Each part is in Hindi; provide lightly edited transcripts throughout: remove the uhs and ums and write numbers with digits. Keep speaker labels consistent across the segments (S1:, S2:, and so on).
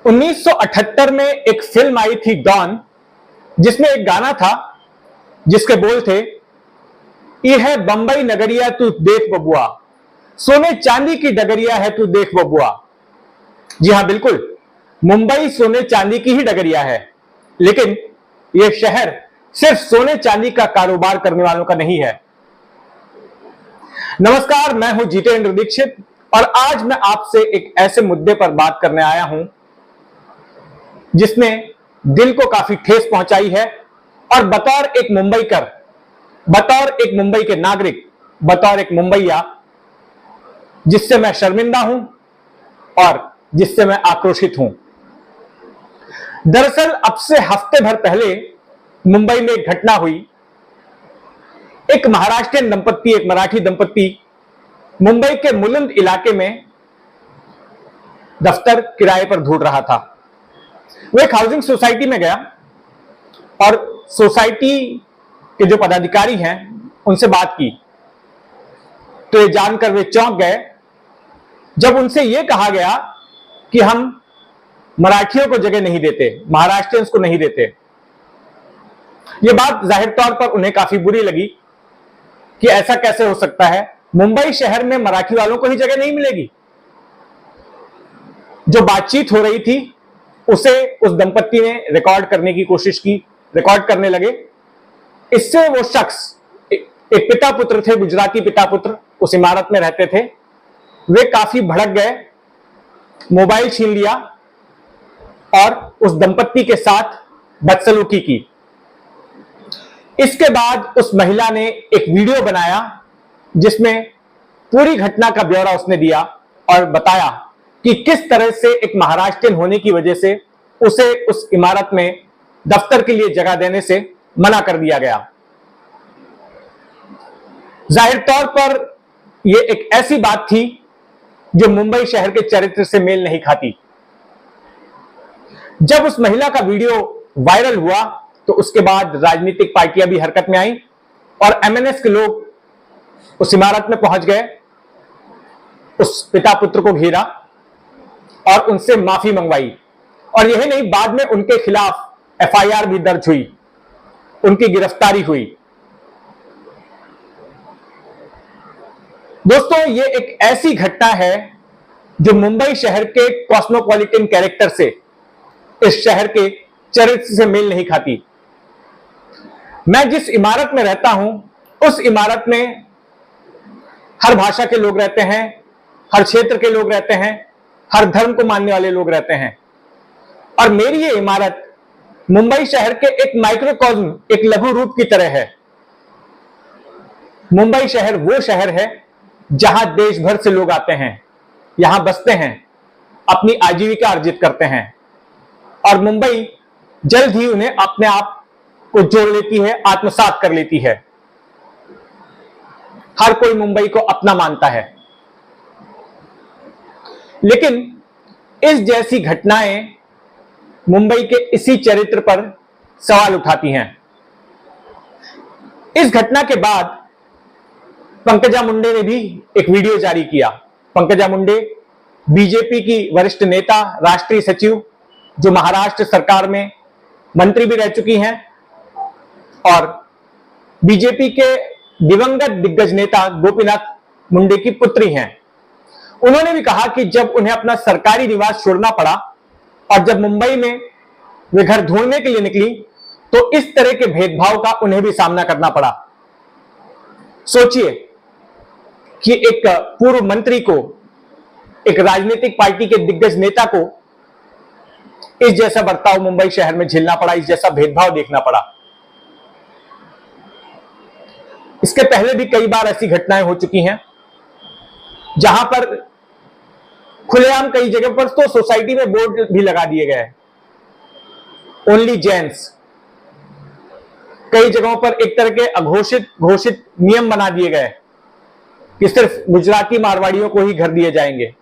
S1: 1978 में एक फिल्म आई थी डॉन, जिसमें एक गाना था जिसके बोल थे, ये है बंबई नगरिया तू देख बबुआ, सोने चांदी की डगरिया है तू देख बबुआ। जी हां, बिल्कुल, मुंबई सोने चांदी की ही डगरिया है, लेकिन यह शहर सिर्फ सोने चांदी का कारोबार करने वालों का नहीं है। नमस्कार, मैं हूं जितेंद्र दीक्षित और आज मैं आपसे एक ऐसे मुद्दे पर बात करने आया हूं जिसने दिल को काफी ठेस पहुंचाई है और बतौर एक मुंबईकर, बतौर एक मुंबई के नागरिक, बतौर एक मुंबईया, जिससे मैं शर्मिंदा हूं और जिससे मैं आक्रोशित हूं। दरअसल अब से हफ्ते भर पहले मुंबई में एक घटना हुई। एक महाराष्ट्रियन दंपत्ति, एक मराठी दंपत्ति मुंबई के मुलुंड इलाके में दफ्तर किराए पर ढूंढ रहा था। वो एक हाउसिंग सोसाइटी में गया और सोसाइटी के जो पदाधिकारी हैं उनसे बात की, तो ये जानकर वे चौंक गए जब उनसे यह कहा गया कि हम मराठियों को जगह नहीं देते, महाराष्ट्रियंस को नहीं देते। यह बात जाहिर तौर पर उन्हें काफी बुरी लगी कि ऐसा कैसे हो सकता है, मुंबई शहर में मराठी वालों को ही जगह नहीं मिलेगी। जो बातचीत हो रही थी उसे उस दंपत्ति ने रिकॉर्ड करने की कोशिश की, रिकॉर्ड करने लगे। इससे वो शख्स, एक पिता पुत्र थे, गुजराती पिता पुत्र, उस इमारत में रहते थे। वे काफी भड़क गए, मोबाइल छीन लिया और उस दंपत्ति के साथ बदसलूकी की। इसके बाद उस महिला ने एक वीडियो बनाया जिसमें पूरी घटना का ब्यौरा उसने दिया और बताया कि किस तरह से एक महाराष्ट्रियन होने की वजह से उसे उस इमारत में दफ्तर के लिए जगह देने से मना कर दिया गया। जाहिर तौर पर यह एक ऐसी बात थी जो मुंबई शहर के चरित्र से मेल नहीं खाती। जब उस महिला का वीडियो वायरल हुआ तो उसके बाद राजनीतिक पार्टियां भी हरकत में आई और एमएनएस के लोग उस इमारत में पहुंच गए, उस पिता पुत्र को घेरा और उनसे माफी मंगवाई। और यही नहीं, बाद में उनके खिलाफ एफआईआर भी दर्ज हुई, उनकी गिरफ्तारी हुई। दोस्तों, ये एक ऐसी घटना है जो मुंबई शहर के कॉस्मोपॉलिटन कैरेक्टर से, इस शहर के चरित्र से मेल नहीं खाती। मैं जिस इमारत में रहता हूं उस इमारत में हर भाषा के लोग रहते हैं, हर क्षेत्र के लोग रहते हैं, हर धर्म को मानने वाले लोग रहते हैं। और मेरी ये इमारत मुंबई शहर के एक माइक्रोकॉस्म, एक लघु रूप की तरह है। मुंबई शहर वो शहर है जहां देश भर से लोग आते हैं, यहां बसते हैं, अपनी आजीविका अर्जित करते हैं और मुंबई जल्द ही उन्हें अपने आप को जोड़ लेती है, आत्मसात कर लेती है। हर कोई मुंबई को अपना मानता है। लेकिन इस जैसी घटनाएं मुंबई के इसी चरित्र पर सवाल उठाती हैं। इस घटना के बाद पंकजा मुंडे ने भी एक वीडियो जारी किया। पंकजा मुंडे बीजेपी की वरिष्ठ नेता, राष्ट्रीय सचिव, जो महाराष्ट्र सरकार में मंत्री भी रह चुकी हैं और बीजेपी के दिवंगत दिग्गज नेता गोपीनाथ मुंडे की पुत्री हैं। उन्होंने भी कहा कि जब उन्हें अपना सरकारी निवास छोड़ना पड़ा और जब मुंबई में वे घर ढूंढने के लिए निकली तो इस तरह के भेदभाव का उन्हें भी सामना करना पड़ा। सोचिए कि एक पूर्व मंत्री को, एक राजनीतिक पार्टी के दिग्गज नेता को इस जैसा बर्ताव मुंबई शहर में झेलना पड़ा, इस जैसा भेदभाव देखना पड़ा। इसके पहले भी कई बार ऐसी घटनाएं हो चुकी हैं जहां पर खुलेआम कई जगह पर तो सोसाइटी में बोर्ड भी लगा दिए गए, ओनली जेंट्स। कई जगहों पर एक तरह के अघोषित घोषित नियम बना दिए गए कि सिर्फ गुजराती मारवाड़ियों को ही घर दिए जाएंगे।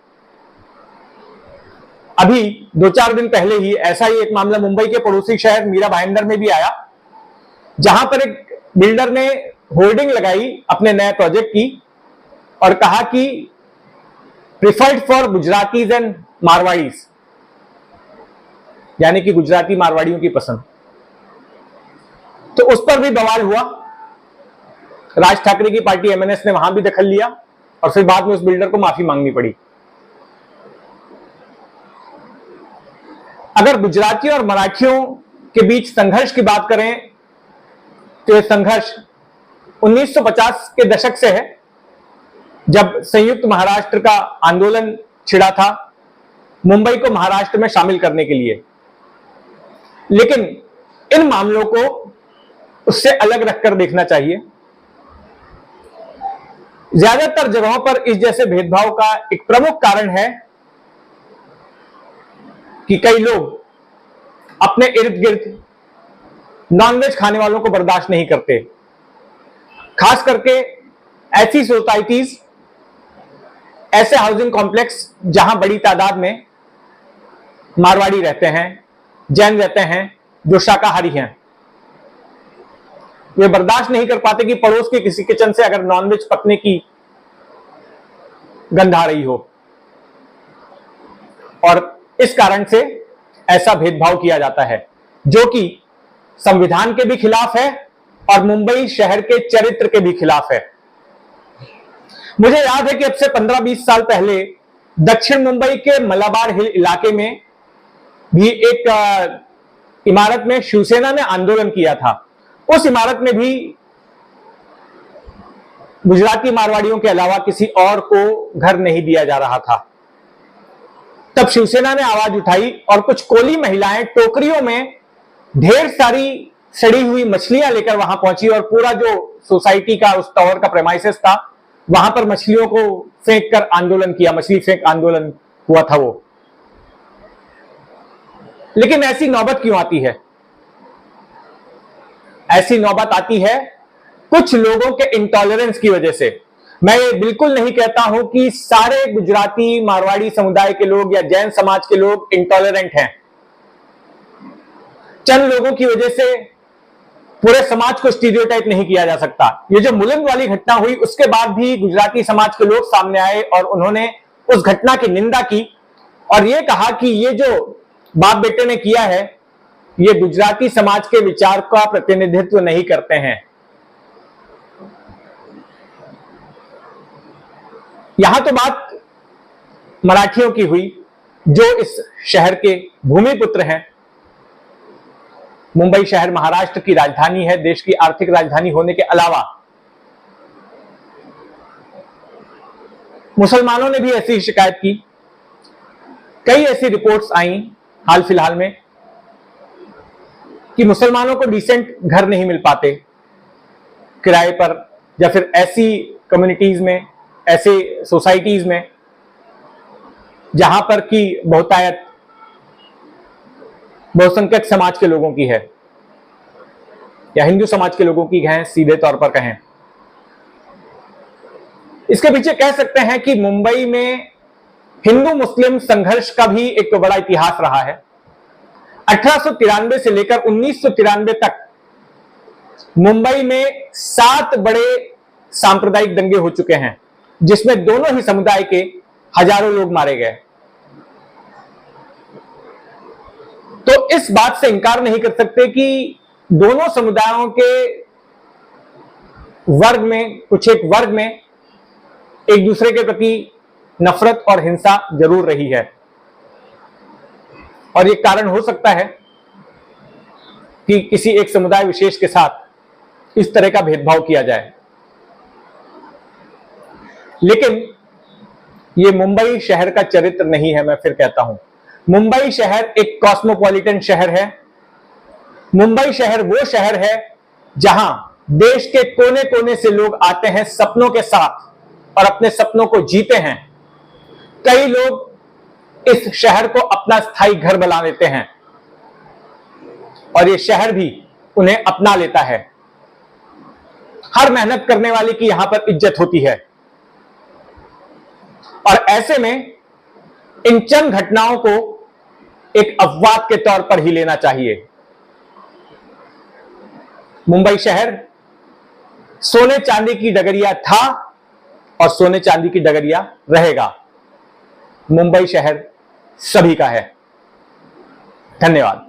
S1: अभी 2-4 दिन पहले ही ऐसा ही एक मामला मुंबई के पड़ोसी शहर मीरा भाईंदर में भी आया, जहां पर एक बिल्डर ने होर्डिंग लगाई अपने नए प्रोजेक्ट की और कहा कि preferred for Gujaratis and Marwaris. यानी कि गुजराती मारवाड़ियों की पसंद। तो उस पर भी बवाल हुआ। राज ठाकरे की पार्टी एमएनएस ने वहां भी दखल लिया और फिर बाद में उस बिल्डर को माफी मांगनी पड़ी। अगर गुजराती और मराठियों के बीच संघर्ष की बात करें तो यह संघर्ष 1950 के दशक से है, जब संयुक्त महाराष्ट्र का आंदोलन छिड़ा था मुंबई को महाराष्ट्र में शामिल करने के लिए। लेकिन इन मामलों को उससे अलग रखकर देखना चाहिए। ज्यादातर जगहों पर इस जैसे भेदभाव का एक प्रमुख कारण है कि कई लोग अपने इर्द गिर्द नॉनवेज खाने वालों को बर्दाश्त नहीं करते। खास करके ऐसी सोसाइटीज, ऐसे हाउसिंग कॉम्प्लेक्स जहां बड़ी तादाद में मारवाड़ी रहते हैं, जैन रहते हैं, जो शाकाहारी हैं। वे बर्दाश्त नहीं कर पाते कि पड़ोस के किसी किचन से अगर नॉनवेज पकने की गंध आ रही हो, और इस कारण से ऐसा भेदभाव किया जाता है जो कि संविधान के भी खिलाफ है और मुंबई शहर के चरित्र के भी खिलाफ है। मुझे याद है कि अब से 15-20 साल पहले दक्षिण मुंबई के मलाबार हिल इलाके में भी एक इमारत में शिवसेना ने आंदोलन किया था। उस इमारत में भी गुजराती मारवाड़ियों के अलावा किसी और को घर नहीं दिया जा रहा था। तब शिवसेना ने आवाज उठाई और कुछ कोली महिलाएं टोकरियों में ढेर सारी सड़ी हुई मछलियां लेकर वहां पहुंची और पूरा जो सोसाइटी का उस टावर का प्रेमाइसेस था वहां पर मछलियों को फेंक कर आंदोलन किया। मछली फेंक आंदोलन हुआ था वो। लेकिन ऐसी नौबत क्यों आती है? ऐसी नौबत आती है कुछ लोगों के इंटॉलरेंस की वजह से। मैं ये बिल्कुल नहीं कहता हूं कि सारे गुजराती मारवाड़ी समुदाय के लोग या जैन समाज के लोग इंटॉलरेंट हैं। चंद लोगों की वजह से पूरे समाज को स्टीरियोटाइप नहीं किया जा सकता। ये जो मुलंद वाली घटना हुई उसके बाद भी गुजराती समाज के लोग सामने आए और उन्होंने उस घटना की निंदा की और ये कहा कि ये जो बाप बेटे ने किया है ये गुजराती समाज के विचार का प्रतिनिधित्व नहीं करते हैं। यहां तो बात मराठियों की हुई जो इस शहर के भूमिपुत्र हैं। मुंबई शहर महाराष्ट्र की राजधानी है, देश की आर्थिक राजधानी होने के अलावा मुसलमानों ने भी ऐसी शिकायत की। कई ऐसी रिपोर्ट्स आई हाल फिलहाल में कि मुसलमानों को डिसेंट घर नहीं मिल पाते किराए पर, या फिर ऐसी कम्युनिटीज में, ऐसे सोसाइटीज में जहां पर की बहुतायत बहुसंख्यक समाज के लोगों की है या हिंदू समाज के लोगों की है, सीधे तौर पर कहें। इसके पीछे कह सकते हैं कि मुंबई में हिंदू मुस्लिम संघर्ष का भी एक तो बड़ा इतिहास रहा है। 1893 से लेकर 1993 तक मुंबई में 7 बड़े सांप्रदायिक दंगे हो चुके हैं जिसमें दोनों ही समुदाय के हजारों लोग मारे गए। तो इस बात से इनकार नहीं कर सकते कि दोनों समुदायों के वर्ग में, कुछ एक वर्ग में एक दूसरे के प्रति नफरत और हिंसा जरूर रही है और ये कारण हो सकता है कि किसी एक समुदाय विशेष के साथ इस तरह का भेदभाव किया जाए। लेकिन ये मुंबई शहर का चरित्र नहीं है। मैं फिर कहता हूं, मुंबई शहर एक कॉस्मोपॉलिटन शहर है। मुंबई शहर वो शहर है जहां देश के कोने कोने से लोग आते हैं सपनों के साथ और अपने सपनों को जीते हैं। कई लोग इस शहर को अपना स्थायी घर बना लेते हैं और ये शहर भी उन्हें अपना लेता है। हर मेहनत करने वाले की यहां पर इज्जत होती है और ऐसे में इन चंद घटनाओं को एक अपवाद के तौर पर ही लेना चाहिए। मुंबई शहर सोने चांदी की डगरिया था और सोने चांदी की डगरिया रहेगा। मुंबई शहर सभी का है। धन्यवाद।